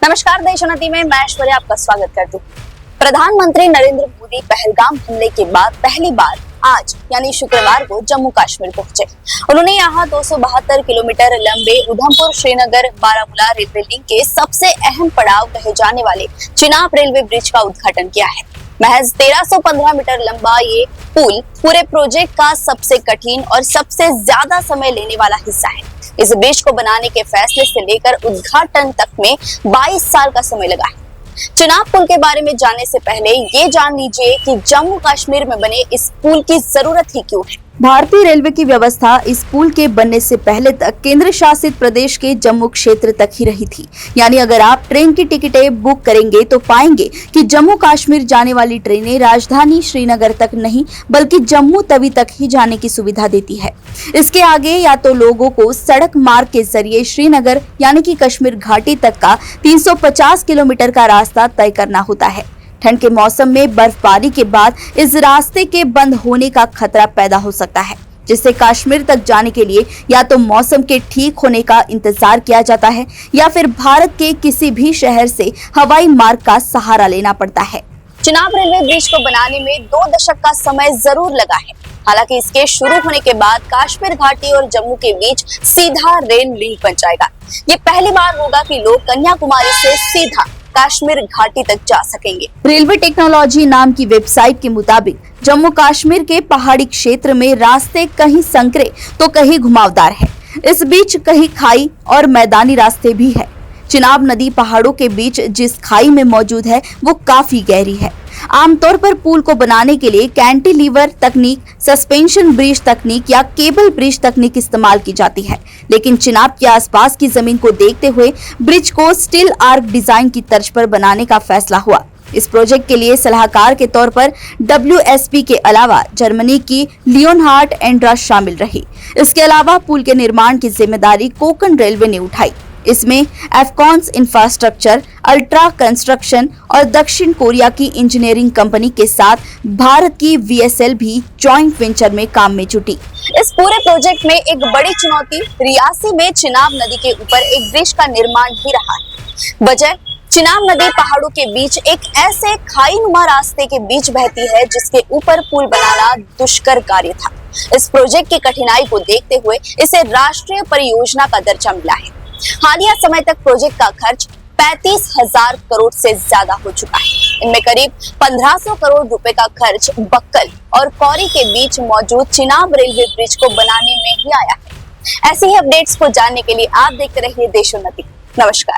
नमस्कार, देशोन्नति में मैं ऐश्वर्या आपका स्वागत करती हूँ। प्रधानमंत्री नरेंद्र मोदी पहलगाम हमले के बाद पहली बार आज यानी शुक्रवार को जम्मू कश्मीर पहुंचे। उन्होंने यहाँ 272 किलोमीटर लंबे उधमपुर श्रीनगर बारामूला रेलवे लिंक के सबसे अहम पड़ाव कहे जाने वाले चिनाब रेलवे ब्रिज का उद्घाटन किया है। महज 1315 मीटर लंबा ये पुल पूरे प्रोजेक्ट का सबसे कठिन और सबसे ज्यादा समय लेने वाला हिस्सा है। इस ब्रिज को बनाने के फैसले से लेकर उद्घाटन तक में 22 साल का समय लगा है। चिनाब पुल के बारे में जानने से पहले ये जान लीजिए कि जम्मू कश्मीर में बने इस पुल की जरूरत ही क्यों है। भारतीय रेलवे की व्यवस्था इस पुल के बनने से पहले तक केंद्र शासित प्रदेश के जम्मू क्षेत्र तक ही रही थी। यानी अगर आप ट्रेन की टिकटें बुक करेंगे तो पाएंगे कि जम्मू कश्मीर जाने वाली ट्रेनें राजधानी श्रीनगर तक नहीं बल्कि जम्मू तवी तक ही जाने की सुविधा देती है। इसके आगे या तो लोगों को सड़क मार्ग के जरिए श्रीनगर यानी कि कश्मीर घाटी तक का 350 किलोमीटर का रास्ता तय करना होता है। ठंड के मौसम में बर्फबारी के बाद इस रास्ते के बंद होने का खतरा पैदा हो सकता है, जिससे कश्मीर तक जाने के लिए या तो मौसम के ठीक होने का इंतजार किया जाता है या फिर भारत के किसी भी शहर से हवाई मार्ग का सहारा लेना पड़ता है। चिनाब रेलवे ब्रिज को बनाने में 2 दशक का समय जरूर लगा है। हालांकि इसके शुरू होने के बाद कश्मीर घाटी और जम्मू के बीच सीधा रेल लिंक बन जाएगा। ये पहली बार होगा कि लोग कन्याकुमारी से सीधा कश्मीर घाटी तक जा सकेंगे। रेलवे टेक्नोलॉजी नाम की वेबसाइट के मुताबिक जम्मू कश्मीर के पहाड़ी क्षेत्र में रास्ते कहीं संकरे तो कहीं घुमावदार है। इस बीच कहीं खाई और मैदानी रास्ते भी है। चिनाब नदी पहाड़ों के बीच जिस खाई में मौजूद है वो काफी गहरी है। आमतौर पर पुल को बनाने के लिए कैंटिलीवर तकनीक, सस्पेंशन ब्रिज तकनीक या केबल ब्रिज तकनीक इस्तेमाल की जाती है, लेकिन चिनाब के आसपास की जमीन को देखते हुए ब्रिज को स्टील आर्क डिजाइन की तर्ज पर बनाने का फैसला हुआ। इस प्रोजेक्ट के लिए सलाहकार के तौर पर WSP के अलावा जर्मनी की लियोनहार्ड एंड्रास शामिल रही। इसके अलावा पुल के निर्माण की जिम्मेदारी कोंकण रेलवे ने उठाई। इसमें एफकॉन्स इंफ्रास्ट्रक्चर, अल्ट्रा कंस्ट्रक्शन और दक्षिण कोरिया की इंजीनियरिंग कंपनी के साथ भारत की VSL भी जॉइंट वेंचर में काम में जुटी। इस पूरे प्रोजेक्ट में एक बड़ी चुनौती रियासी में चिनाब नदी के ऊपर एक ब्रिज का निर्माण ही रहा है। वजह चिनाब नदी पहाड़ों के बीच एक ऐसे खाईनुमा रास्ते के बीच बहती है जिसके ऊपर पुल बनाना दुष्कर कार्य था। इस प्रोजेक्ट की कठिनाई को देखते हुए इसे राष्ट्रीय परियोजना का दर्जा मिला है। हालिया समय तक प्रोजेक्ट का खर्च 35,000 करोड़ से ज्यादा हो चुका है। इनमें करीब 1500 करोड़ रुपए का खर्च बक्कल और कौरी के बीच मौजूद चिनाब रेलवे ब्रिज को बनाने में ही आया है। ऐसे ही अपडेट्स को जानने के लिए आप देखते रहिए देशोन्नति। नमस्कार।